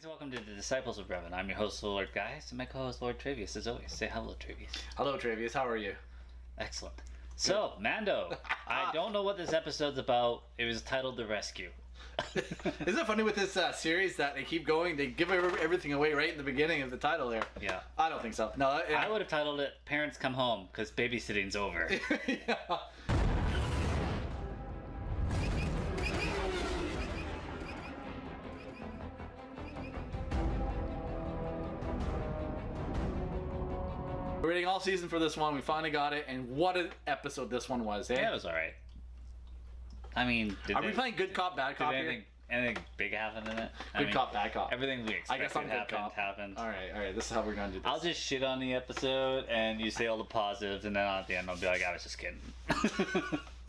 welcome to the Disciples of Revan. I'm your host, Lord Guys, and my co-host, Lord Travius. As always, say hello, Travius. Hello, Travius. How are you? Excellent. So, Mando. I don't know what this episode's about. It was titled The Rescue. Isn't it funny with this series that they keep going, they give everything away right in the beginning of the title there? Yeah. I don't think so. No, I would have titled it Parents Come Home, because babysitting's over. Yeah. We're waiting all season for this one. We finally got it, and what an episode this one was, eh? Yeah, it was alright. I mean, are we playing good cop, bad cop here? Anything big happened in it? Good cop, bad cop. Everything we expected happened. Alright, this is how we're going to do this. I'll just shit on the episode, and you say all the positives, and then at the end I'll be like, I was just kidding.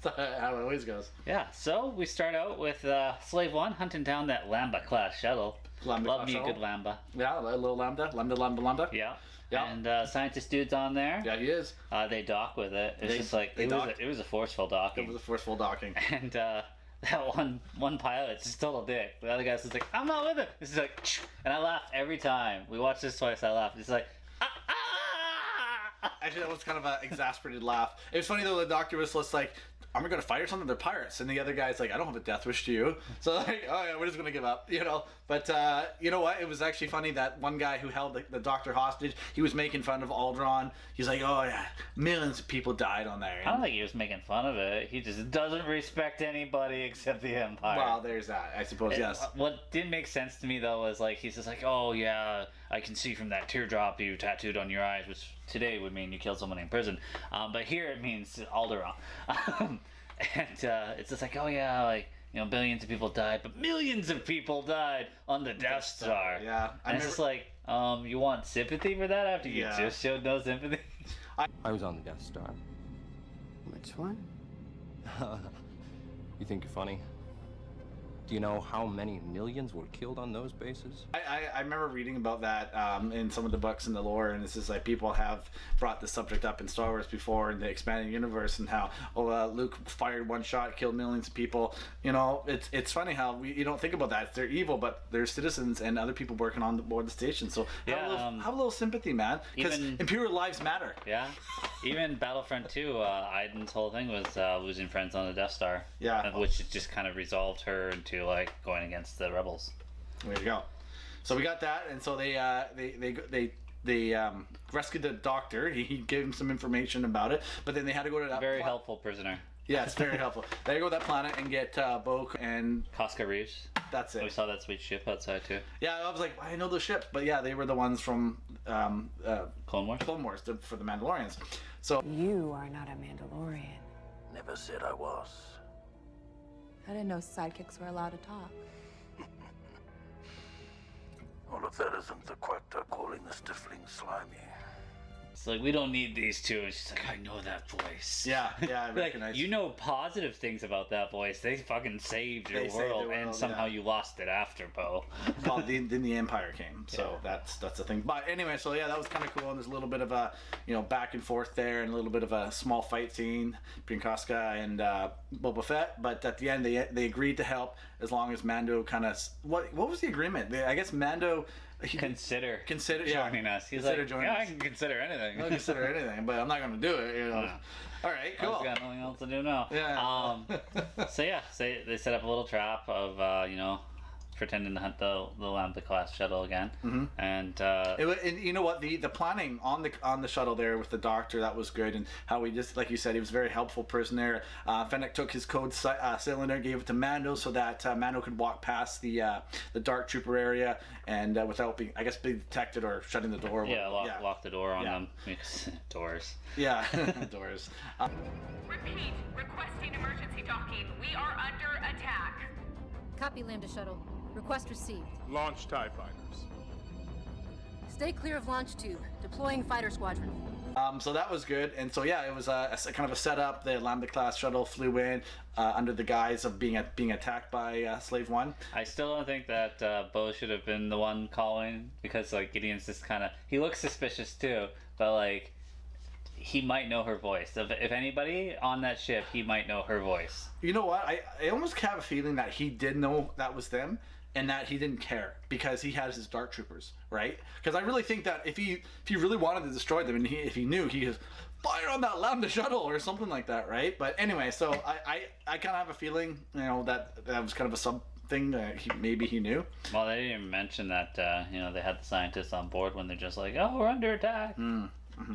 That's how it always goes. Yeah, so we start out with Slave 1 hunting down that Lambda-class shuttle. Love me a good Lambda. Yeah, a little Lambda. Yeah. Yeah. And scientist dude's on there. Yeah, he is. They dock with it. It's just like it was a forceful docking. It was a forceful docking. And that one pilot's just total dick. The other guy's just like, I'm not with it. This is like, and I laughed every time. We watched this twice. I laughed. It's like, Actually, that was kind of an exasperated laugh. It was funny though. The doctor was just like, "Are we gonna fight or something? They're pirates." And the other guy's like, "I don't have a death wish to you." So like, oh yeah, we're just gonna give up, you know. But you know what? It was actually funny that one guy who held the doctor hostage, he was making fun of Aldron. He's like, "Oh yeah, millions of people died on there." I don't think he was making fun of it. He just doesn't respect anybody except the Empire. Well, there's that, I suppose. Yes. What didn't make sense to me though was like he's just like, "Oh yeah, I can see from that teardrop you tattooed on your eyes," which today would mean you killed someone in prison, but here it means Alderaan. And it's just like, oh yeah, like, you know, billions of people died, but millions of people died on the Death Star. Yeah. And it's just like, you want sympathy for that after you just showed no sympathy? I was on the Death Star. Which one? You think you're funny? Do you know how many millions were killed on those bases? I remember reading about that in some of the books and the lore, and it's just like people have brought the subject up in Star Wars before in the expanded universe, and how Luke fired one shot, killed millions of people. You know, it's funny how you don't think about that. They're evil, but they're citizens and other people working on board the station. So have a little sympathy, man, because Imperial lives matter. Yeah. Even Battlefront 2, Iden's whole thing was losing friends on the Death Star. Yeah. Which just kind of resolved her into like going against the rebels. There you go. So we got that, and so they rescued the doctor. He gave him some information about it, but then they had to go to that very helpful prisoner. Yeah, it's very helpful. They had to go to that planet and get Bo and Koska Reeves. That's it. We saw that sweet ship outside too. Yeah, I was like, I know the ship, but yeah, they were the ones from Clone Wars. Clone Wars for the Mandalorians. So You are not a Mandalorian. Never said I was. I didn't know sidekicks were allowed to talk. All of that isn't the quacta calling the stifling slimy. It's like, we don't need these two. And she's like, I know that voice. Yeah, I recognize. Like, you know positive things about that voice. They fucking saved your world, and somehow you lost it after, Bo. Well, then the Empire came, so that's the thing. But anyway, so yeah, that was kind of cool, and there's a little bit of a back and forth there, and a little bit of a small fight scene between Koska and Boba Fett. But at the end, they agreed to help as long as Mando kind of what was the agreement? I guess Mando. Consider joining us. He's like, I can consider anything. I'll consider anything, but I'm not going to do it. You know. Yeah. All right, cool. I've got nothing else to do now. Yeah. So they set up a little trap of pretending to hunt the Lambda class shuttle again, and you know what, the planning on the shuttle there with the doctor, that was good, and how we just, like you said, he was a very helpful person there. Fennec took his code cylinder, gave it to Mando so that Mando could walk past the dark trooper area and without being detected or shutting the door. Lock the door on them. Doors. Yeah, doors. Repeat, requesting emergency docking. We are under attack. Copy, Lambda Shuttle. Request received. Launch TIE fighters. Stay clear of launch tube. Deploying fighter squadron. So that was good, and so yeah, it was a kind of a setup. The Lambda class shuttle flew in under the guise of being attacked by Slave 1. I still don't think that Bo should have been the one calling, because like Gideon's just kind of, he looks suspicious too, but like he might know her voice. If anybody on that ship, he might know her voice. You know what? I almost have a feeling that he did know that was them. and that he didn't care because he has his Dark Troopers, right? Because I really think that if he really wanted to destroy them, and if he knew, he just fire on that Lambda shuttle or something like that, right? But anyway, so I kind of have a feeling, you know, that was kind of a sub thing that maybe he knew. Well, they didn't even mention that, you know, they had the scientists on board when they're just like, oh, we're under attack.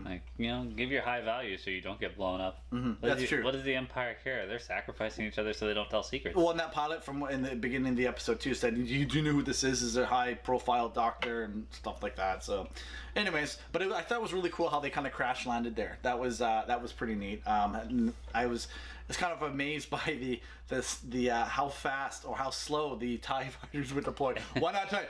Like, you know, give your high value so you don't get blown up. That's true. What does the Empire care? They're sacrificing each other so they don't tell secrets. Well, and that pilot from in the beginning of the episode too said, "You do know who this is? Is a high-profile doctor and stuff like that." So, anyways, but I thought it was really cool how they kind of crash landed there. That was pretty neat. I was kind of amazed by the how fast or how slow the TIE fighters would deploy. One at a time.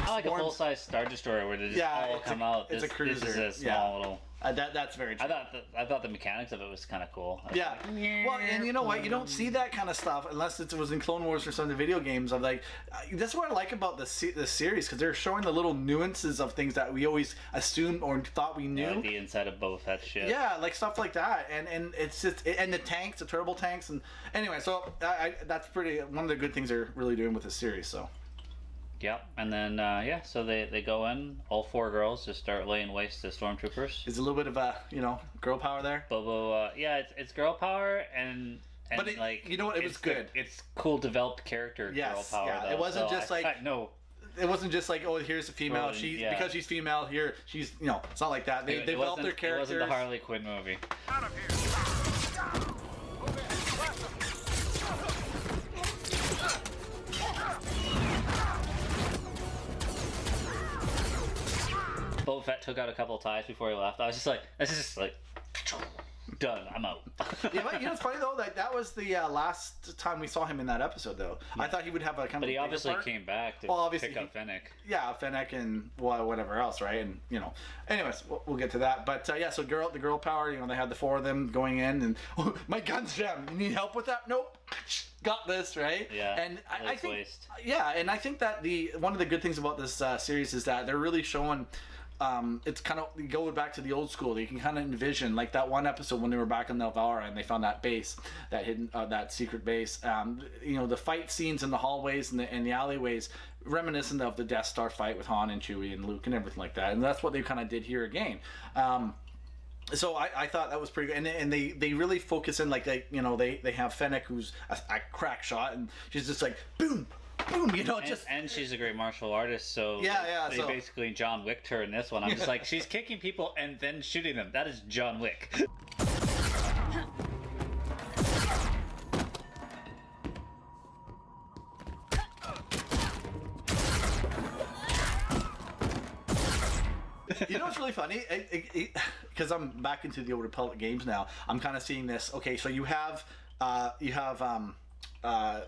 Like a full-size Star Destroyer where they just all come out. It's a cruiser. This is a small little... That's very true. I thought the mechanics of it was kind of cool. Yeah. Well, and you know what? You don't see that kind of stuff unless it was in Clone Wars or some of the video games. Of like, that's what I like about the series, because they're showing the little nuances of things that we always assumed or thought we knew. Yeah, like the inside of Boba Fett shit. Yeah, like stuff like that, and it's just and the tanks, the turbo tanks, and anyway. So that's pretty one of the good things they're really doing with this series. So. Yep, and then so they go in. All 4 girls just start laying waste to stormtroopers. Is a little bit of a girl power there. Bobo, it's girl power and but like you know what, it was good. It's cool developed character girl power. Yeah, though, it wasn't just like no. It wasn't just like, oh, here's a female. Because she's female. Here she's it's not like that. They developed their characters. It wasn't the Harley Quinn movie. Out of here! Boba Fett took out a couple of ties before he left. I was just like, this is just like, done. I'm out. Yeah, but it's funny though that was the last time we saw him in that episode though. Yeah. I thought he would have a kind of. But he obviously came back to pick up Fennec. Yeah, Fennec and whatever else, right? And anyways, we'll get to that. But so the girl power. They had the 4 of them going in, and my gun's jammed. You need help with that? Nope. Got this, right? Yeah. And I think and I think that one of the good things about this series is that they're really showing. It's kind of going back to the old school. You can kind of envision like that one episode when they were back on Nelvara and they found that base, that hidden, that secret base. The fight scenes in the hallways and the alleyways, reminiscent of the Death Star fight with Han and Chewie and Luke and everything like that. And that's what they kind of did here again. So I thought that was pretty good, and they really focus in they have Fennec, who's a crack shot, and she's just like boom. Boom, and she's a great martial artist, so they basically John Wicked her in this one. I'm just like, she's kicking people and then shooting them. That is John Wick. You know what's really funny? Because I'm back into the Old Republic games now. I'm kind of seeing this. Okay, so you have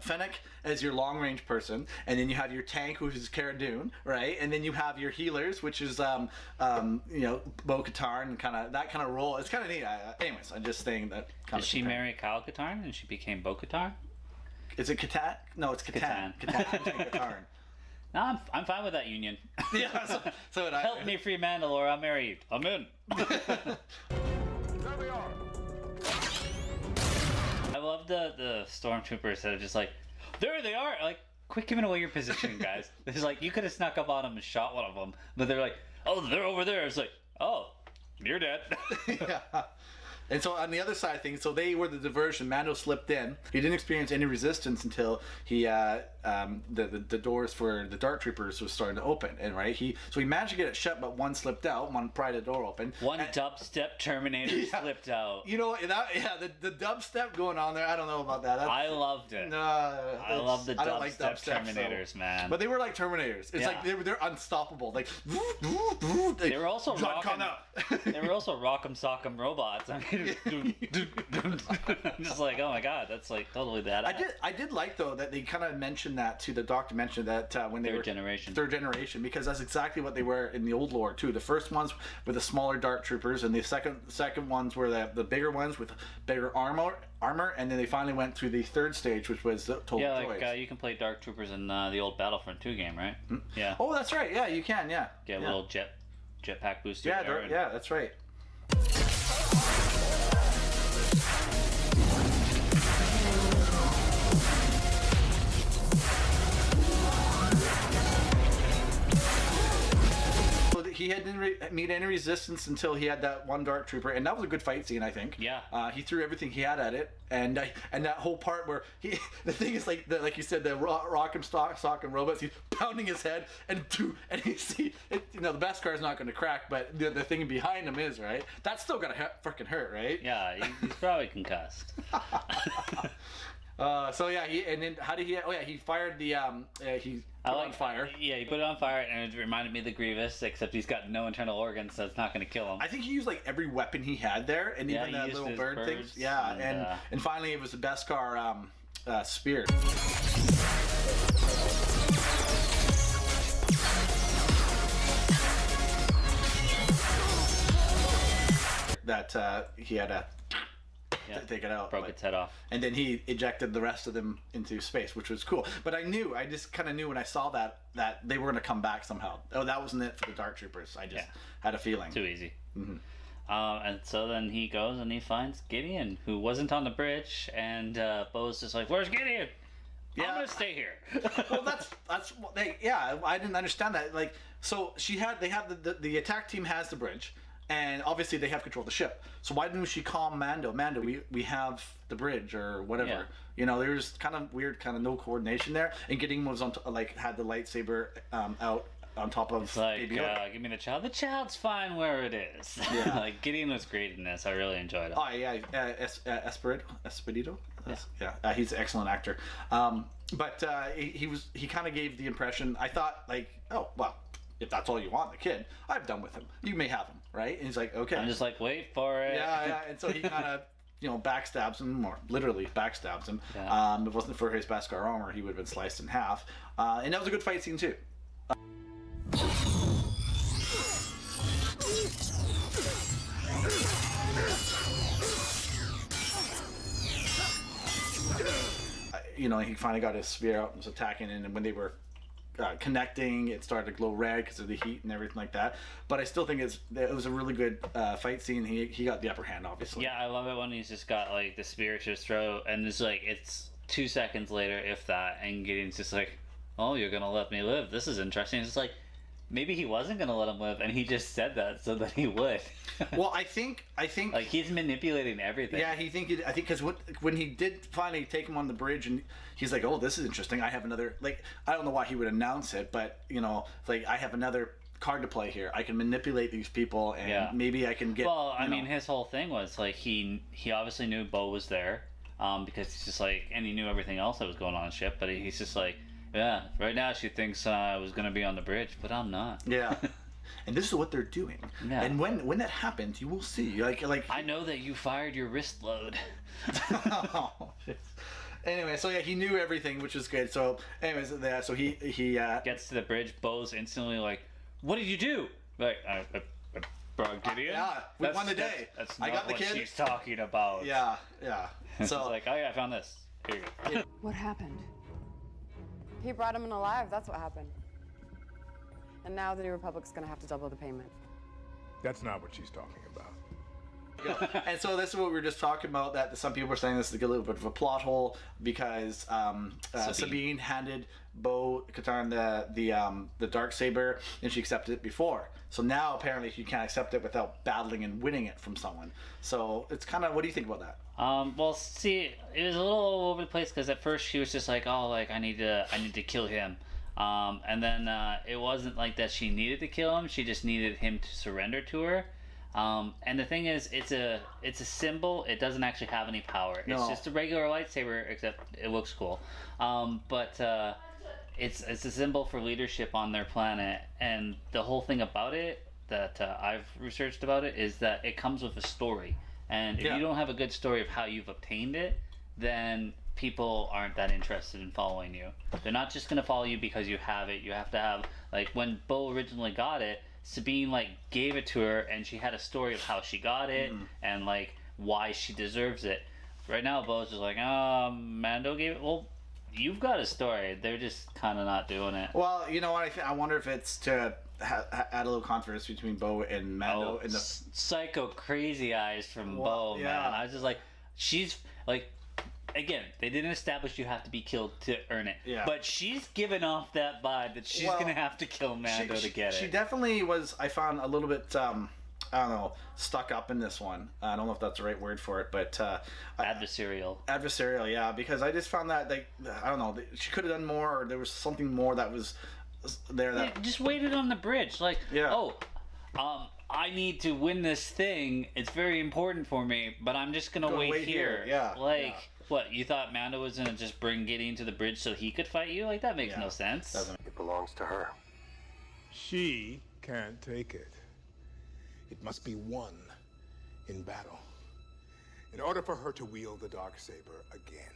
Fennec as your long-range person, and then you have your tank, which is Cara Dune, right? And then you have your healers, which is Bo-Katan, and that kind of role. It's kind of neat. Anyways, I'm just saying that. Did she marry Kyle Katarn and she became Bo-Katan? Is it Katan? No, it's Katan. Katan. No, I'm fine with that union. Yeah. So would I. Help me free Mandalore. I'm married. I'm in. There we are. I love the stormtroopers that are just like, there they are. Like, quit giving away your position, guys. It's like, you could have snuck up on them and shot one of them, but they're like, oh, they're over there. It's like, oh, you're dead. Yeah. And so on the other side of things, so they were the diversion. Mando slipped in. He didn't experience any resistance until he the doors for the Dark Troopers was starting to open, and he managed to get it shut, but one slipped out. One pried the door open. One dubstep Terminator slipped out. You know, the dubstep going on there. I don't know about that. I loved it. I love the dubstep Terminators, man. But they were like Terminators. It's like they're unstoppable. Like they were also they were also rock'em sock'em robots. I mean, I'm just like, oh my god, that's like totally that. I did like though that they kind of mentioned that too. The doctor mentioned that when they were third generation, because that's exactly what they were in the old lore too. The first ones were the smaller Dark Troopers, and the second ones were the bigger ones with bigger armor, and then they finally went through the third stage, which was the total droids. You can play Dark Troopers in the old Battlefront 2 game, right? Mm-hmm. Yeah. Oh, that's right. Yeah, you can. Yeah. Get a little jet jetpack booster. Yeah, there, and- yeah, that's right. He didn't meet any resistance until he had that one dark trooper, and that was a good fight scene, I think. Yeah. He threw everything he had at it, and that whole part where the thing is like you said, the rock and sock and robots, he's pounding his head, and you see it, the Beskar is not going to crack, but the thing behind him is, right. That's still gonna freaking hurt, right? Yeah, he's probably concussed. So yeah, he fired the he put on fire. Yeah, he put it on fire, and it reminded me of the Grievous, except he's got no internal organs, so it's not going to kill him. I think he used like every weapon he had there, and Yeah, even he that used little his bird birds, things. Yeah, and finally it was the Beskar spear. That he had to take it out. Broke its head off. And then he ejected the rest of them into space, which was cool. But I just kind of knew when I saw that they were going to come back somehow. Oh, that wasn't it for the Dark Troopers. I just had a feeling. Too easy. Mm-hmm. And so then he goes and he finds Gideon, who wasn't on the bridge, and Bo's just like, "Where's Gideon? I'm gonna stay here." Well, that's what I didn't understand that. Like, so they had the attack team has the bridge. And obviously they have control of the ship. So why didn't she call Mando? Mando, we have the bridge or whatever. Yeah. There's kind of weird, kind of no coordination there. And Gideon was had the lightsaber out on top of. It's like, Baby Yoda. give me the child. The child's fine where it is. Yeah. Like Gideon was great in this. I really enjoyed it. Oh yeah, Esposito. Yeah, he's an excellent actor. But he kind of gave the impression. I thought like, oh well. If that's all you want, the kid, I'm done with him. You may have him, right? And he's like, okay. I'm just like, wait for it. Yeah. And so he kind of, backstabs him, or literally backstabs him. Yeah. If it wasn't for his Beskar armor, he would have been sliced in half. And that was a good fight scene too. He finally got his spear out and was attacking, and when they were connecting, it started to glow red because of the heat and everything like that. But I still think it was a really good fight scene. He got the upper hand, obviously. Yeah, I love it when he's just got like the spear to his throat, and it's 2 seconds later, if that, and Gideon's just like, "Oh, you're gonna let me live? This is interesting." It's like maybe he wasn't gonna let him live, and he just said that so that he would. Well, I think like he's manipulating everything. Yeah, I think because when he did finally take him on the bridge, and he's like, "Oh, this is interesting. I have another." Like, I don't know why he would announce it, but like, I have another card to play here. I can manipulate these people, and maybe I can get. Well, I mean, his whole thing was like he obviously knew Bo was there, because he's just like, and he knew everything else that was going on the ship, but he's just like, yeah, right now she thinks I was gonna be on the bridge, but I'm not. Yeah. And this is what they're doing. Yeah. And when that happens, you will see. Like I know that you fired your wrist load. Anyway, so yeah, he knew everything, which was good. So, anyways, so he gets to the bridge. Bo's instantly like, "What did you do?" Like, I brought Gideon. Yeah, we won the day. That's I not got the what kid. she's talking about. Yeah. So So like, "Oh yeah, I found this. Here you go." What happened? He brought him in alive, that's what happened. And now the New Republic's gonna have to double the payment. That's not what she's talking about. And so this is what we were just talking about, that some people were saying this is a little bit of a plot hole because Sabine handed Bo-Katan the Darksaber, and she accepted it before. So now apparently she can't accept it without battling and winning it from someone. So it's kind of, what do you think about that? Well, see, it was a little all over the place because at first she was just like, "Oh, like I need to kill him," and then it wasn't like that she needed to kill him. She just needed him to surrender to her. And the thing is, it's a symbol. It doesn't actually have any power. No. It's just a regular lightsaber, except it looks cool. But it's a symbol for leadership on their planet, and the whole thing about it that I've researched about it is that it comes with a story. And if you don't have a good story of how you've obtained it, then people aren't that interested in following you. They're not just going to follow you because you have it. You have to have, like, when Bo originally got it, Sabine, like, gave it to her, and she had a story of how she got it, and, like, why she deserves it. Right now, Bo's just like, Mando gave it. Well, you've got a story. They're just kind of not doing it. Well, you know what? I wonder if it's to had a little controversy between Bo and Mando. Psycho crazy eyes from Bo, man. I was just like, she's like, again, they didn't establish you have to be killed to earn it. Yeah. But she's given off that vibe that she's gonna have to kill Mando to get it. She definitely was. I found a little bit. I don't know, stuck up in this one. I don't know if that's the right word for it, but adversarial. Adversarial, yeah. Because I just found that I don't know, she could have done more, or there was something more that was there. That just waited on the bridge, like, I need to win this thing. It's very important for me, but I'm just gonna wait here. Yeah. Like, what? You thought Mando was gonna just bring Gideon to the bridge so he could fight you? Like, that makes no sense. It belongs to her. She can't take it. It must be won in battle. In order for her to wield the Darksaber again,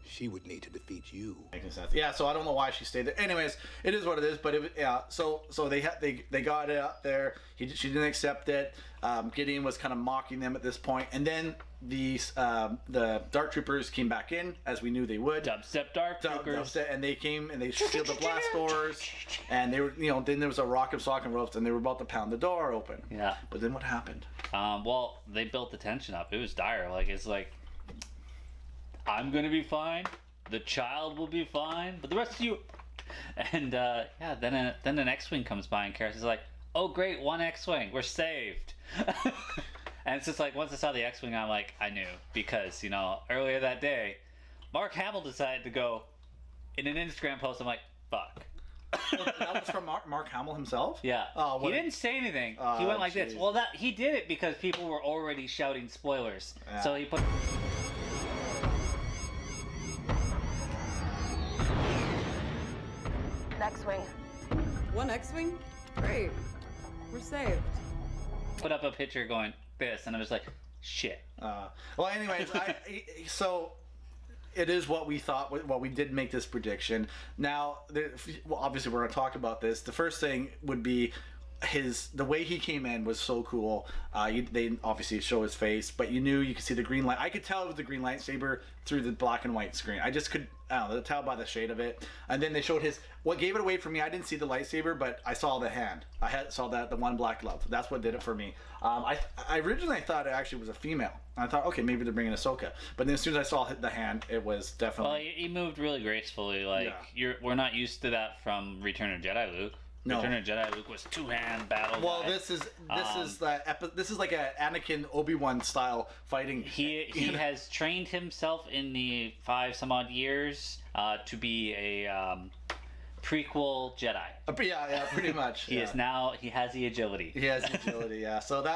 she would need to defeat you. Making sense. Yeah, so I don't know why she stayed there. Anyways, it is what it is. But so they got it up there. She didn't accept it. Gideon was kind of mocking them at this point, and then the Dark Troopers came back in as we knew they would. Dubstep Dark Troopers. And they came and they sealed the blast doors, and they were then there was a rock of sock and ropes, and they were about to pound the door open. Yeah. But then what happened? Well, they built the tension up. It was dire. Like, it's like, I'm gonna be fine. The child will be fine, but the rest of you. And then an X-wing comes by, and Cara's like, "Oh great, one X-wing, we're saved." And it's just like, once I saw the X-wing, I'm like, I knew, because earlier that day, Mark Hamill decided to go in an Instagram post. I'm like, fuck. That was from Mark Hamill himself? Yeah. He didn't say anything. He went like this. Well, he did it because people were already shouting spoilers. Yeah. So he put. X-wing. One X-wing? Great. We're saved. Put up a picture going this, and I was like, shit. Well, anyways, so it is what we thought. Well, we did make this prediction. Now, obviously, we're going to talk about this. The first thing would be the way he came in was so cool. They obviously show his face, but you could see the green light. I could tell it was the green lightsaber through the black and white screen. I just could, tell by the shade of it. And then they showed what gave it away for me. I didn't see the lightsaber, but I saw the hand. Saw the one black glove. That's what did it for me. I originally thought it actually was a female. I thought, okay, maybe they're bringing Ahsoka. But then as soon as I saw the hand, it was definitely. Well, he moved really gracefully. Like, we're not used to that from Return of Jedi Luke. No. Return of Jedi Luke was two-hand battle. Well, this is like a Anakin Obi-Wan style fighting. He has trained himself in the 5 some odd years to be a prequel Jedi. Yeah, pretty much. He has the agility. He has the agility, yeah. So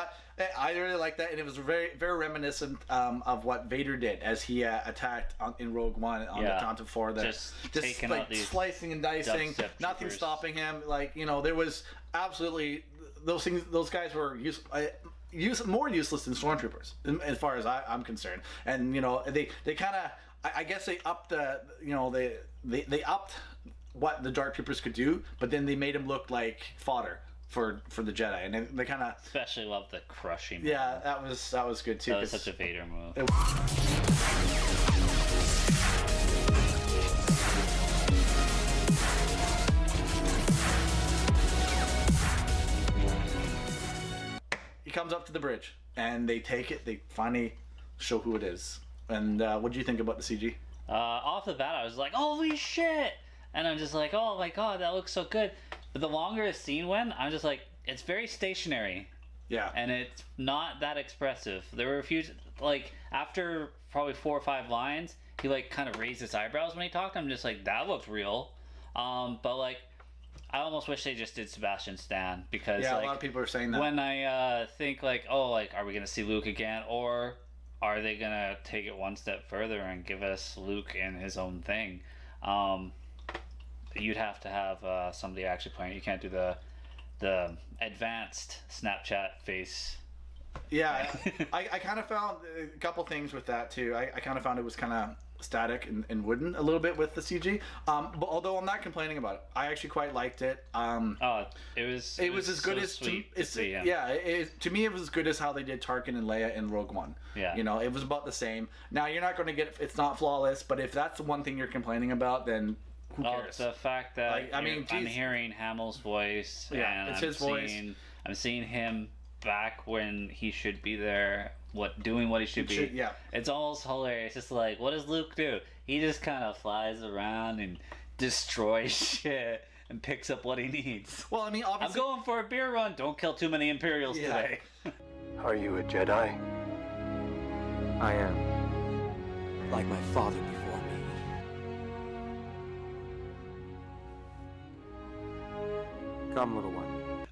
I really like that, and it was very, very reminiscent of what Vader did as he attacked in Rogue One on the Tantive 4. Just taking out these slicing and dicing, nothing stopping him. Like, there was absolutely those things. Those guys were more useless than stormtroopers, as far as I'm concerned. And they kind of, I guess they upped they upped what the Dark Troopers could do, but then they made them look like fodder for the Jedi, and they kind of especially love the crushing. Yeah, that was good too. That was such a Vader move. He comes up to the bridge, and they take it. They finally show who it is. And what do you think about the CG? Off the bat, I was like, "Holy shit!" And I'm just like, "Oh my god, that looks so good." But the longer the scene went, I'm just like, it's very stationary. Yeah. And it's not that expressive. There were a few, like, after probably 4 or 5 lines, he, like, kind of raised his eyebrows when he talked. I'm just like, that looks real. But, like, I almost wish they just did Sebastian Stan. Because, a lot of people are saying that. When I think, like, oh, like, are we going to see Luke again? Or are they going to take it one step further and give us Luke in his own thing? You'd have to have somebody actually playing. You can't do the advanced Snapchat face. Yeah, I kind of found a couple things with that too. I kind of found it was kind of static and wooden a little bit with the CG. But although I'm not complaining about it, I actually quite liked it. It was as good as to me. It was as good as how they did Tarkin and Leia in Rogue One. Yeah, it was about the same. Now you're not going to get it's not flawless, but if that's the one thing you're complaining about, then who cares? The fact that Like, I mean, I'm geez. hearing Hamill's voice, Yeah, and it's his voice. I'm seeing him back when he should be there, doing what he should be. Yeah. It's almost hilarious. Just like, what does Luke do? He just kind of flies around and destroys shit and picks up what he needs. Well, I mean, I'm obviously, going for a beer run. Don't kill too many Imperials Yeah. today. Are you a Jedi? I am. Like my father before me. Come, little one.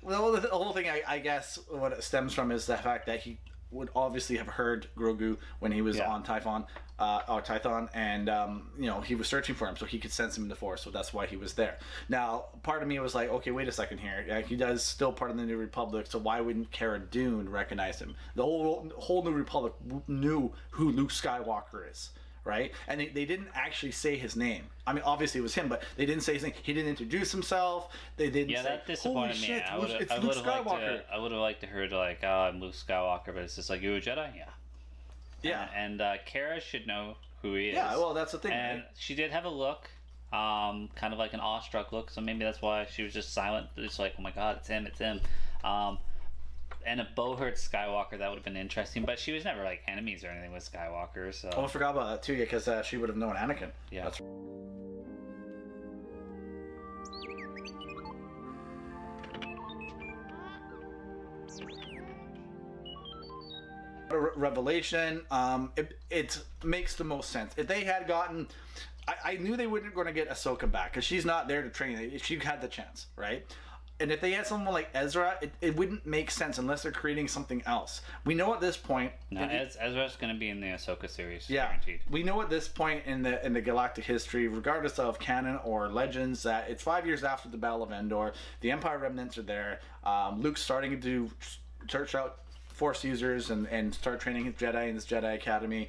well, the whole thing, I guess, what it stems from is the fact that he would obviously have heard Grogu when he was on Tython, and he was searching for him, so he could sense him in the Force, so that's why he was there. Now, part of me was like, okay, wait a second here. Yeah, he does still part of the New Republic, so why wouldn't Cara Dune recognize him? The whole New Republic knew who Luke Skywalker is. Right, and they didn't actually say his name. I mean, obviously it was him, but they didn't say his name. He didn't introduce himself. They didn't. Yeah, say, that disappointed Holy me. shit, it's I Luke would have liked Skywalker. to. I would have liked to heard like, oh, I'm Luke Skywalker, but it's just like, you a Jedi? Yeah. Yeah, And Cara should know who he is. yeah. Well, that's the thing. And Right? she did have a look, kind of like an awestruck look. So maybe that's why she was just silent. It's like, oh my God, it's him, it's him. And if Bo heard Skywalker, that would have been interesting. But she was never like enemies or anything with Skywalker. So Oh, I forgot about that too. Yeah, because she would have known Anakin. yeah. That's revelation. It makes the most sense. If they had gotten, I knew they weren't going to get Ahsoka back because she's not there to train. She had the chance, right? And if they had someone like Ezra, it wouldn't make sense unless they're creating something else. We know at this point. No, Ezra's going to be in the Ahsoka series. Yeah, Guaranteed. we know at this point in the galactic history, regardless of canon or legends, that it's 5 years after the Battle of Endor. The Empire remnants are there. Luke's starting to search out Force users and start training his Jedi in this Jedi Academy.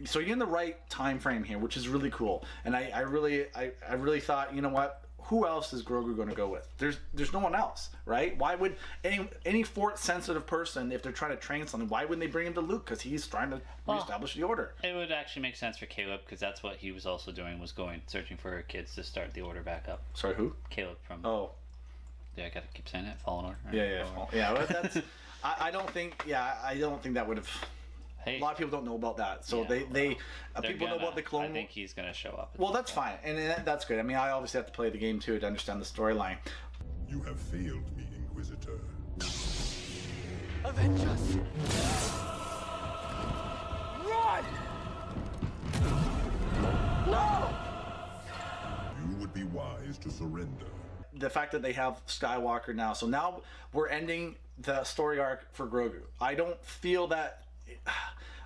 So you're in the right time frame here, which is really cool. And I really thought, you know what? Who else is Grogu going to go with? There's no one else, right? Why would any Force sensitive person, if they're trying to train something, why wouldn't they bring him to Luke? Because he's trying to reestablish the Order. It would actually make sense for Caleb because that's what he was also doing, was going searching for her kids to start the Order back up. Sorry, who? Caleb from. Oh, Yeah, I gotta keep saying it. Fallen Order. Right? yeah. But that's. I don't think. Yeah, I don't think that would have. Hey, A lot of people don't know about that, so Yeah, they they're people know about the Clone I think he's gonna show up. Well, that's fine, and that's good. I mean, I obviously have to play the game too to understand the storyline. You have failed me, Inquisitor. Avenge us! Run! No! You would be wise to surrender. The fact that they have Skywalker now, so now we're ending the story arc for Grogu. I don't feel that.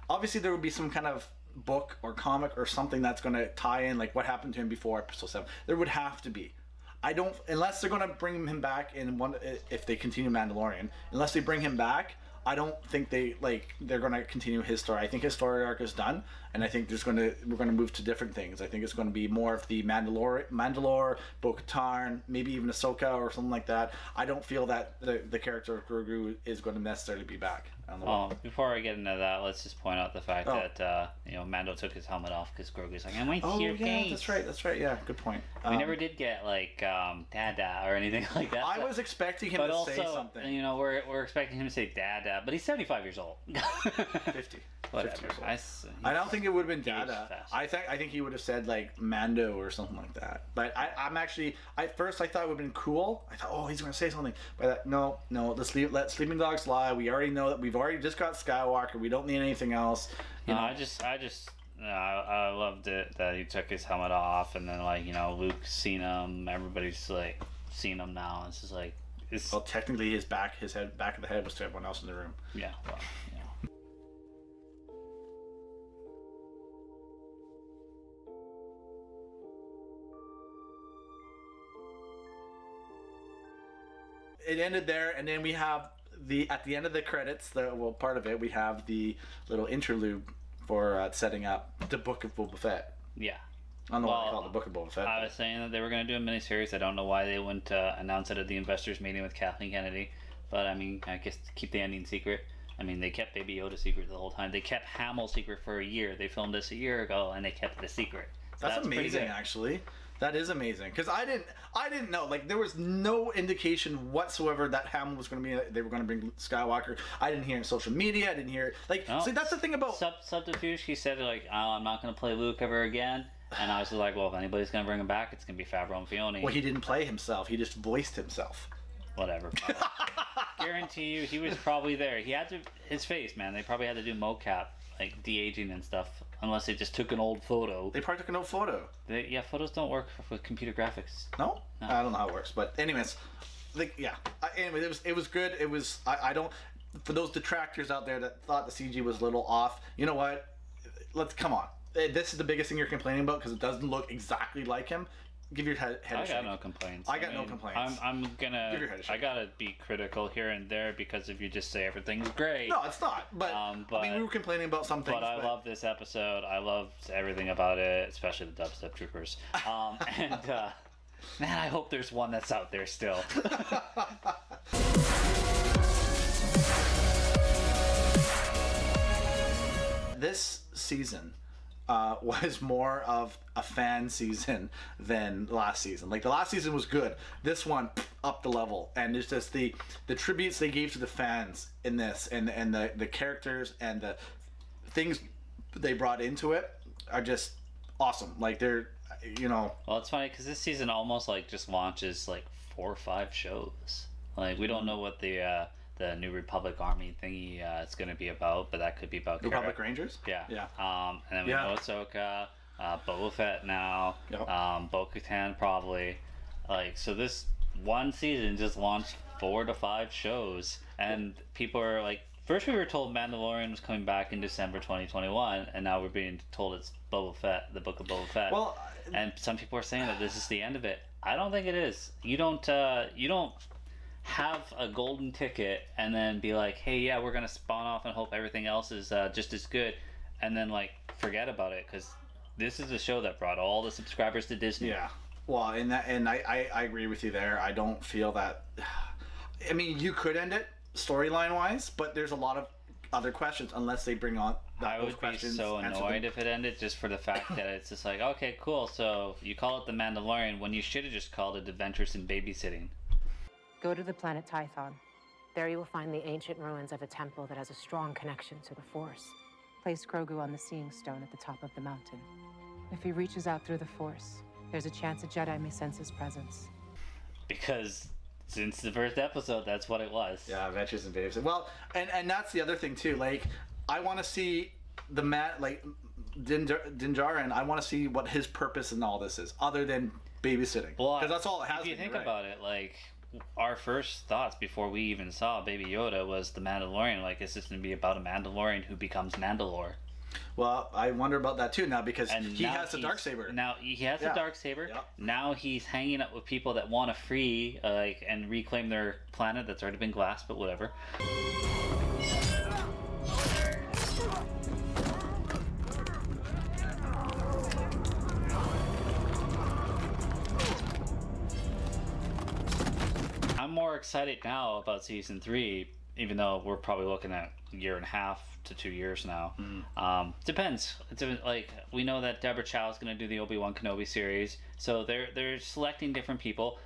Obviously, there would be some kind of book or comic or something that's going to tie in, like what happened to him before Episode 7. There would have to be. I don't, unless they're going to bring him back in one, if they continue Mandalorian, unless they bring him back, I don't think they're going to continue his story. I think his story arc is done, and I think we're going to move to different things. I think it's going to be more of the Mandalore, Bo-Katan, maybe even Ahsoka or something like that. I don't feel that the character of Grogu is going to necessarily be back. Before I get into that, let's just point out the fact that Mando took his helmet off because Grogu's like, I want to see your face. That's right. Yeah, good point. We never did get like Dada or anything like that. I was expecting him to say something. You know, we're expecting him to say Dada, but he's 75 years old. 50. Whatever. 50 years old. I don't think it would have been Dada. I think he would have said like Mando or something like that. But I'm actually, at first I thought it would have been cool. I thought, oh, he's going to say something. But no, let sleeping dogs lie. We already know that we've already just got Skywalker. We don't need anything else. I loved it that he took his helmet off, and then Luke's seen him. Everybody's like seen him now. It's just like well, technically his back of the head was to everyone else in the room. Yeah. Well, It ended there, and then we have at the end of the credits, part of it, we have the little interlude for setting up the Book of Boba Fett. Yeah. I don't know why they call it the Book of Boba Fett. I was saying that they were going to do a miniseries. I don't know why they wouldn't announce it at the investors meeting with Kathleen Kennedy, but I mean, I guess to keep the ending secret. I mean, they kept Baby Yoda secret the whole time. They kept Hamill secret for a year. They filmed this a year ago, and they kept it a secret. So that's amazing, actually. That is amazing, because I didn't know. Like, there was no indication whatsoever that Hamill was going to be. They were going to bring Skywalker. I didn't hear it in social media. I didn't hear it. Like, No. see, that's the thing about Subterfuge. He said like, oh, I'm not going to play Luke ever again. And I was just like, well, if anybody's going to bring him back, it's going to be Favreau and Filoni. Well, he didn't play himself. He just voiced himself. Whatever. Guarantee you, he was probably there. He had to. His face, man. They probably had to do mocap, like de-aging and stuff. Unless they just took an old photo. They probably took an old photo. Yeah, photos don't work with computer graphics. No? I don't know how it works, but anyways, like, yeah. Anyway, it was good. It was. I don't. For those detractors out there that thought the CG was a little off, you know what? Come on. This is the biggest thing you're complaining about because it doesn't look exactly like him. Give your head a shake. I got no complaints. I got no complaints. I'm gonna. Give your head a shake. I gotta be critical here and there because if you just say everything's great. No, it's not. But I mean, we were complaining about some things. But I love this episode. I loved everything about it, especially the dubstep troopers. And man, I hope there's one that's out there still. This season was more of a fan season than last season. Like, the last season was good. This one upped the level, and it's just the tributes they gave to the fans in this, and the characters and the things they brought into it are just awesome. Like, they're, you know. Well, it's funny because this season almost like just launches like 4 or 5 shows. Like, we don't know what the New Republic Army thingy it's going to be about, but that could be about Republic Cara. Rangers? Yeah. Yeah. And then we know Ahsoka, Boba Fett now, Yep. Bo-Katan probably. Like, so this one season just launched 4 to 5 shows, and people are like, first we were told Mandalorian was coming back in December 2021, and now we're being told it's Boba Fett, the Book of Boba Fett. Well, and some people are saying that this is the end of it. I don't think it is. You don't have a golden ticket and then be like, hey, yeah, we're gonna spawn off and hope everything else is just as good, and then like forget about it, because this is a show that brought all the subscribers to Disney. Yeah. Well, I agree with you there. I don't feel that. I mean, you could end it storyline wise, but there's a lot of other questions unless they bring on I would be so annoyed if it ended, just for the fact that it's just like, okay, cool, so you call it The Mandalorian when you should have just called it Adventures in Babysitting. Go to the planet Tython. There you will find the ancient ruins of a temple that has a strong connection to the Force. Place Grogu on the Seeing Stone at the top of the mountain. If he reaches out through the Force, there's a chance a Jedi may sense his presence. Because since the first episode, that's what it was. Yeah, Adventures in Babysitting. Well, and that's the other thing too. Like, I want to see Din Djarin. I want to see what his purpose in all this is, other than babysitting. Because that's all it has. If you think about it, like, our first thoughts before we even saw Baby Yoda was the Mandalorian. Like, is this going to be about a Mandalorian who becomes Mandalore? Well, I wonder about that too now, because he has the Darksaber. Now he has the Darksaber. Yep. Now he's hanging out with people that want to free and reclaim their planet that's already been glassed, but whatever. I'm more excited now about season 3, even though we're probably looking at a year and a half to 2 years now. Depends. It's like, we know that Deborah Chow is going to do the Obi-Wan Kenobi series, so they're selecting different people.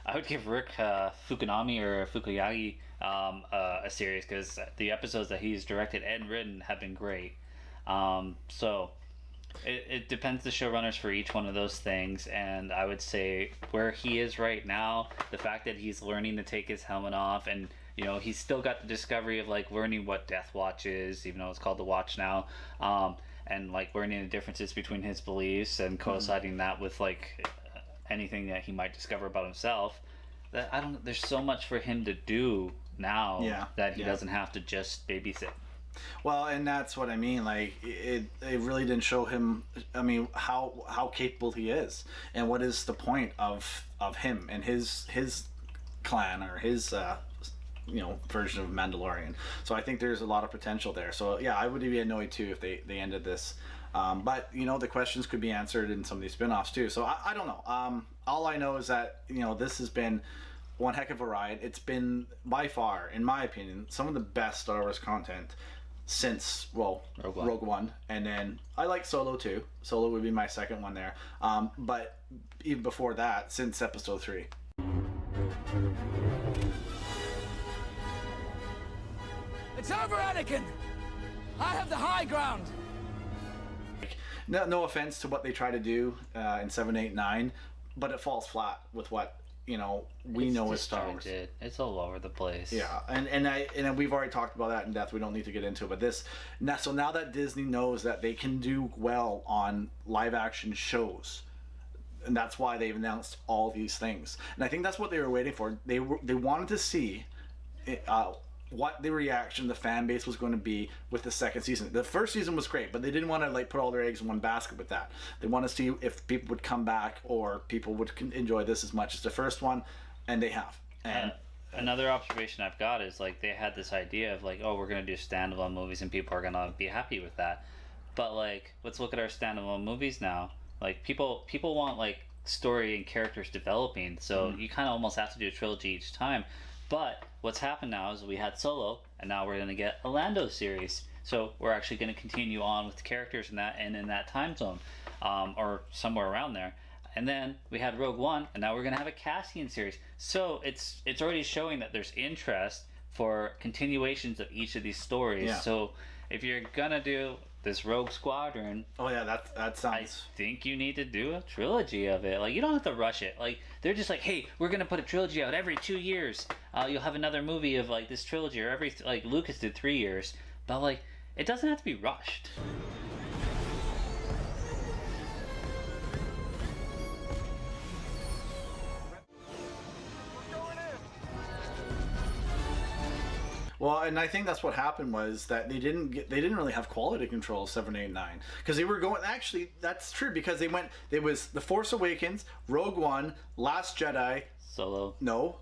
I would give Rick Fukunami or Fukuyagi a series, because the episodes that he's directed and written have been great. So it depends the showrunners for each one of those things, and I would say where he is right now, the fact that he's learning to take his helmet off, and you know, he's still got the discovery of like learning what Death Watch is, even though it's called the Watch now, and like learning the differences between his beliefs and coinciding that with like anything that he might discover about himself. That there's so much for him to do now that he doesn't have to just babysit. Well, and that's what I mean. Like, it really didn't show him. I mean, how capable he is, and what is the point of him and his clan or his version of Mandalorian. So I think there's a lot of potential there. So yeah, I would be annoyed too if they ended this. But the questions could be answered in some of these spin-offs too. So I don't know. All I know is that this has been one heck of a ride. It's been by far, in my opinion, some of the best Star Wars content since Rogue One, and then I like Solo too. Solo would be my second one there. But even before that, since Episode 3. It's over, Anakin! I have the high ground! No offense to what they try to do in 7, 8, 9, but it falls flat with what we know as Star Wars. It's all over the place. Yeah, and we've already talked about that in depth. We don't need to get into it. But now that Disney knows that they can do well on live action shows, and that's why they've announced all these things. And I think that's what they were waiting for. They wanted to see what the reaction the fan base was going to be with the second season. The first season was great, but they didn't want to put all their eggs in one basket with that. They want to see if people would come back or people would enjoy this as much as the first one, and they have. And another observation I've got is they had this idea of we're going to do standalone movies and people are going to be happy with that. But let's look at our standalone movies now. People want story and characters developing, so you kind of almost have to do a trilogy each time. But what's happened now is we had Solo, and now we're going to get a Lando series. So we're actually going to continue on with the characters in that time zone, or somewhere around there. And then we had Rogue One, and now we're going to have a Cassian series. So it's already showing that there's interest for continuations of each of these stories. Yeah. So if you're going to do this Rogue Squadron, that sounds, I think you need to do a trilogy of it. You don't have to rush it. They're just hey, we're gonna put a trilogy out every 2 years. You'll have another movie of this trilogy, or every Lucas did 3 years. But it doesn't have to be rushed. Well, and I think that's what happened was that they didn't really have quality control of 7, 8, 9 because they were going. Actually, that's true because it was The Force Awakens, Rogue One, Last Jedi, Solo. No.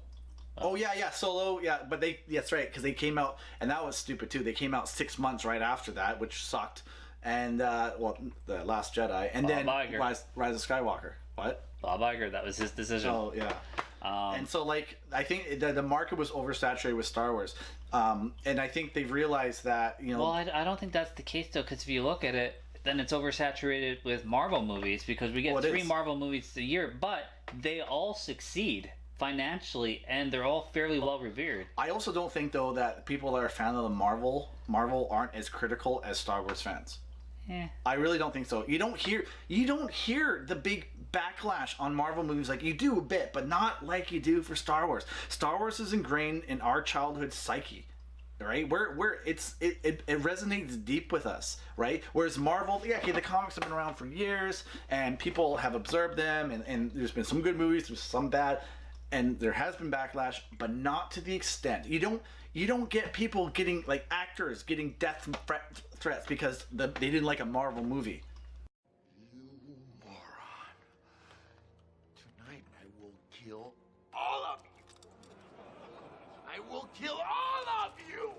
Oh yeah, Solo. Yeah, but that's right because they came out, and that was stupid too. They came out 6 months right after that, which sucked. And the Last Jedi, and then Rise of Skywalker. What? Bob Iger, that was his decision. Oh yeah. And so I think the market was oversaturated with Star Wars, and I think they've realized that Well, I don't think that's the case though, because if you look at it, then it's oversaturated with Marvel movies because we get 3 Marvel movies a year, but they all succeed financially and they're all fairly well revered. I also don't think though that people that are fans of the Marvel aren't as critical as Star Wars fans. I really don't think so. You don't hear the big backlash on Marvel movies like you do a bit, but not like you do for Star Wars. Star Wars is ingrained in our childhood psyche, right? It resonates deep with us, right? Whereas Marvel, the comics have been around for years, and people have observed them, and there's been some good movies, there's some bad, and there has been backlash, but not to the extent. You don't get people getting actors getting death threats because they didn't like a Marvel movie. Kill all of you. I will kill all of you.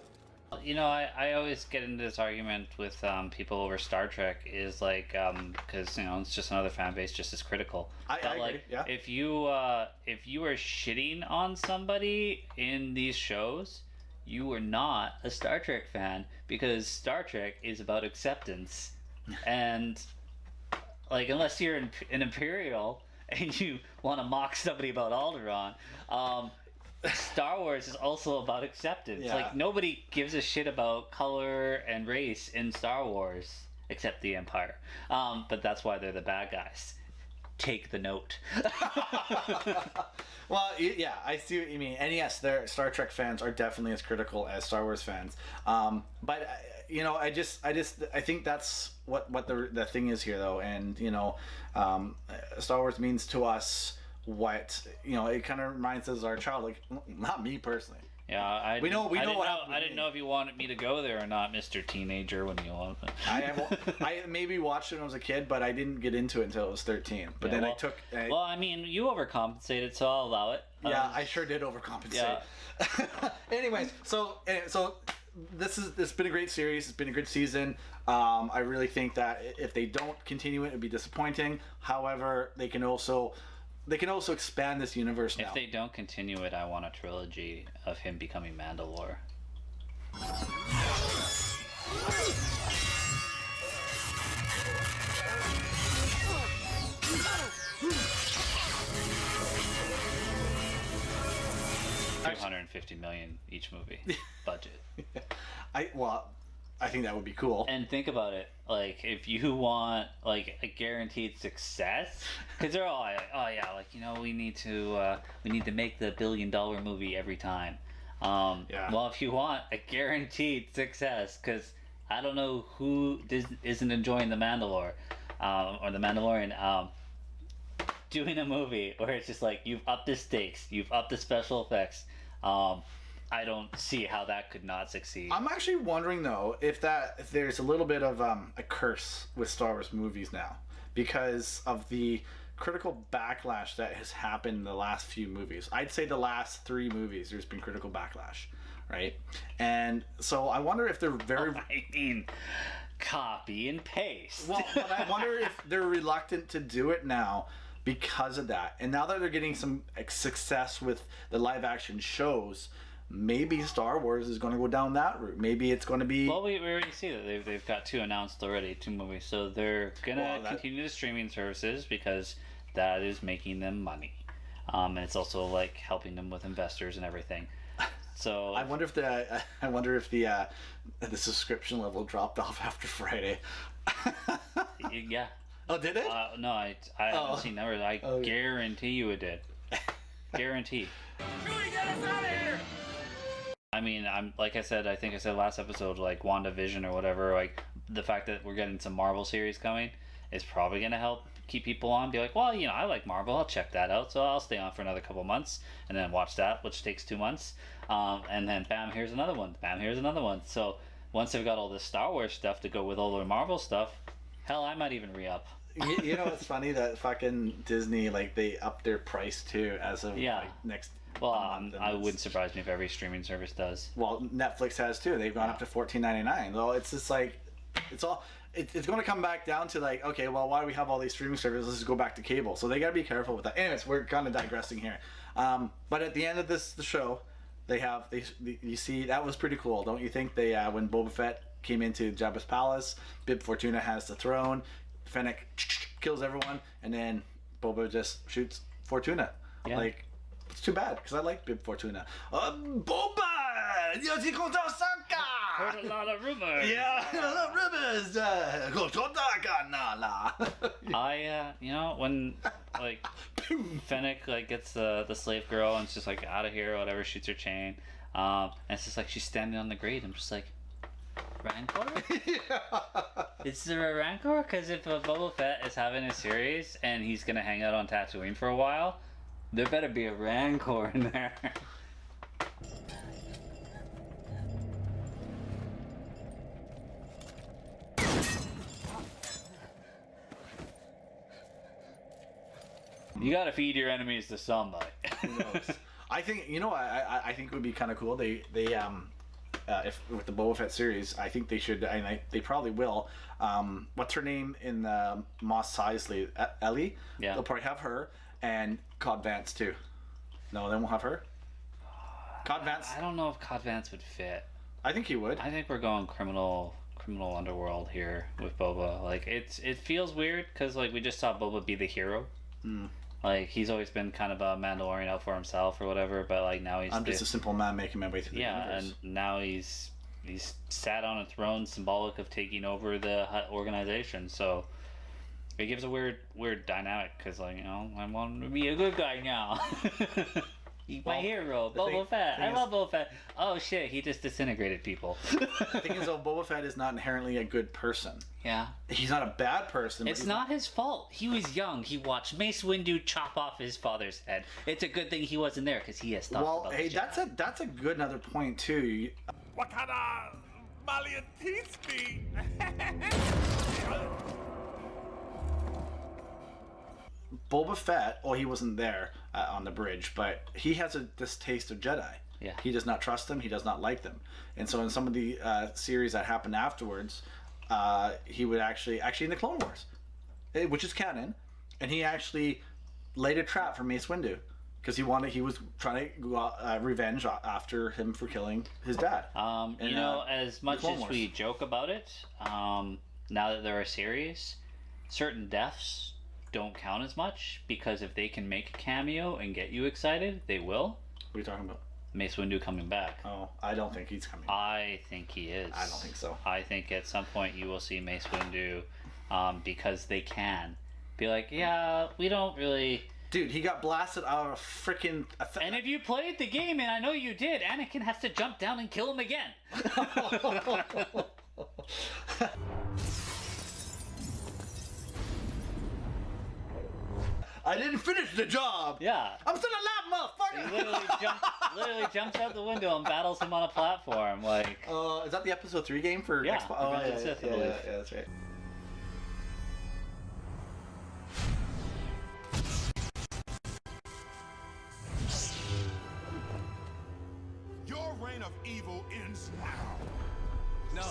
I always get into this argument with people over Star Trek is because it's just another fan base just as critical. I agree. Yeah. If you are shitting on somebody in these shows, you are not a Star Trek fan because Star Trek is about acceptance, and unless you're an Imperial and you want to mock somebody about Alderaan, Star Wars is also about acceptance. Yeah. Nobody gives a shit about color and race in Star Wars except the Empire. But that's why they're the bad guys. Take the note. Well, yeah, I see what you mean. And yes, Star Trek fans are definitely as critical as Star Wars fans. But I think that's what the thing is here, though. And Star Wars means to us what it kind of reminds us of our childhood. Not me personally. Yeah, I didn't know if you wanted me to go there or not, Mr. Teenager, when you want it. I maybe watched it when I was a kid, but I didn't get into it until I was 13. But then you overcompensated, so I'll allow it. Yeah, I sure did overcompensate. Yeah. Anyways, so it's been a great series. It's been a good season. I really think that if they don't continue it, it'd be disappointing. However, they can also expand this universe now. If they don't continue it, I want a trilogy of him becoming Mandalore. $50 million each movie budget. I think that would be cool. And think about it, like if you want like a guaranteed success, because they're all like, oh yeah, like we need to make the $1 billion movie every time. Well, if you want a guaranteed success, because I don't know who isn't enjoying The Mandalore or The Mandalorian, doing a movie where it's just like you've upped the stakes, you've upped the special effects. I don't see how that could not succeed. I'm actually wondering though if there's a little bit of a curse with Star Wars movies now because of the critical backlash that has happened in the last few movies. I'd say the last 3 movies there's been critical backlash, right? And so I wonder if they're copy and paste. Well, but I wonder if they're reluctant to do it now because of that. And now that they're getting some success with the live action shows, maybe Star Wars is going to go down that route. Maybe it's going to be... Well, we already see that they've got 2 announced already, 2 movies. So they're going to continue the streaming services because that is making them money. And it's also like helping them with investors and everything. So I wonder if the subscription level dropped off after Friday. Yeah. Oh, did it? No, I haven't seen numbers. I guarantee you it did. Guarantee. Chewie, get us out of here! I mean, like I said, I think I said last episode, like WandaVision or whatever, like the fact that we're getting some Marvel series coming is probably going to help keep people on. Be like, well, I like Marvel, I'll check that out, so I'll stay on for another couple months and then watch that, which takes 2 months. And then bam, here's another one. Bam, here's another one. So once they've got all this Star Wars stuff to go with all the Marvel stuff, hell, I might even re-up. It's funny that fucking Disney, like, they upped their price too as of next. Well, I wouldn't surprise me if every streaming service does. Well, Netflix has too. They've gone up to $14.99. Well, it's just like it's going to come back down to like, okay, well, why do we have all these streaming services? Let's just go back to cable. So they got to be careful with that. Anyways, we're kind of digressing here. But at the end of the show, you see that was pretty cool, don't you think? They when Boba Fett came into Jabba's palace, Bib Fortuna has the throne, Fennec kills everyone, and then Boba just shoots Fortuna. Yeah. Like, it's too bad because I like Bib Fortuna. Boba, heard a lot of rumors. Yeah, a lot of rumors. When like Fennec like gets the slave girl and it's just like out of here or whatever, shoots her chain, and it's just like she's standing on the grate. I'm just like, Rancor? Is there a Rancor? Because if Boba Fett is having a series and he's gonna hang out on Tatooine for a while, there better be a Rancor in there. You gotta feed your enemies to somebody. Who knows? I think I think it would be kind of cool. They if with the Boba Fett series, I think they should, and they probably will. What's her name in the Mos Eisley? Ellie. Yeah. They'll probably have her and Cobb Vanth too. No, they won't have her. Cobb Vanth. I don't know if Cobb Vanth would fit. I think he would. I think we're going criminal underworld here with Boba. Like it feels weird because like we just saw Boba be the hero. Like he's always been kind of a Mandalorian out for himself or whatever, but like now he's just a simple man making my way through the universe. And now he's sat on a throne symbolic of taking over the Hutt organization. So it gives a weird dynamic because like I want to be a good guy now. My hero, Boba Fett. I love Boba Fett. Oh shit, he just disintegrated people. The thing is, though, Boba Fett is not inherently a good person. Yeah. He's not a bad person. It's not his fault. He was young. He watched Mace Windu chop off his father's head. It's a good thing he wasn't there because he has thoughts about hey, that's a good another point too. What kind of Malian teeth be? Boba Fett, he wasn't there on the bridge, but he has a distaste of Jedi. Yeah. He does not trust them. He does not like them. And so in some of the series that happened afterwards, he would actually in the Clone Wars, which is canon, and he actually laid a trap for Mace Windu because he was trying to go revenge after him for killing his dad. As much as we joke about it, now that there are series, certain deaths don't count as much because if they can make a cameo and get you excited, they will. What are you talking about? Mace Windu coming back. Oh, I don't think he's coming. I think he is. I don't think so. I think at some point you will see Mace Windu, because they can be like, yeah, we don't really. Dude, he got blasted out of freaking. And if you played the game, and I know you did, Anakin has to jump down and kill him again. I didn't finish the job. Yeah. I'm still alive, motherfucker. He literally jumps out the window and battles him on a platform. Like. Is that the episode 3 game for Yeah, Xbox? Oh, Revenge of the Sith, I believe. Yeah, that's right. Your reign of evil ends now. No,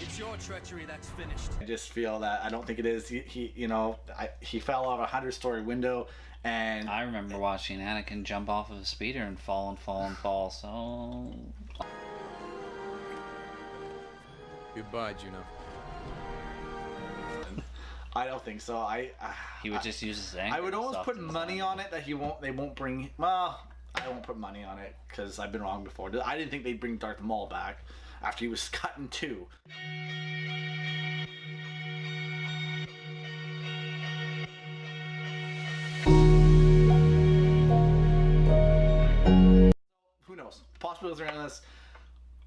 it's your treachery that's finished. I just feel that I don't think it is. He fell out of a 100-story window, and I remember watching Anakin jump off of a speeder and fall. So. Goodbye, Gina. I don't think so. He would just use his anger. I would to almost put soften his money anger. on it that they won't bring. Well, I won't put money on it because I've been wrong before. I didn't think they'd bring Darth Maul back after he was cut in two. Who knows? Possibilities around this.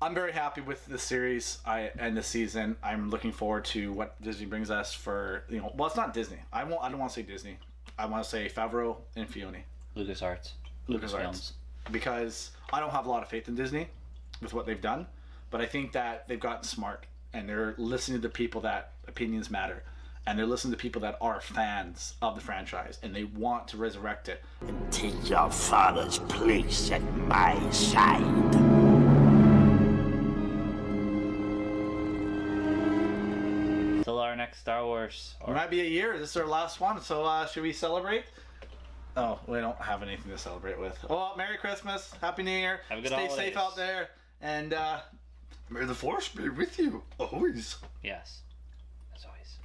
I'm very happy with the series and the season. I'm looking forward to what Disney brings us for, well, it's not Disney. I don't want to say Disney. I want to say Favreau and Filoni. LucasArts. LucasArts. Because I don't have a lot of faith in Disney with what they've done, but I think that they've gotten smart and they're listening to the people that opinions matter. And they're listening to people that are fans of the franchise and they want to resurrect it. And take your father's place at my side. Till our next Star Wars. It might be a year. This is our last one, so should we celebrate? Oh, we don't have anything to celebrate with. Oh, Merry Christmas, Happy New Year. Have a good Stay holidays. safe out there, and may the Force be with you always. Yes. As always.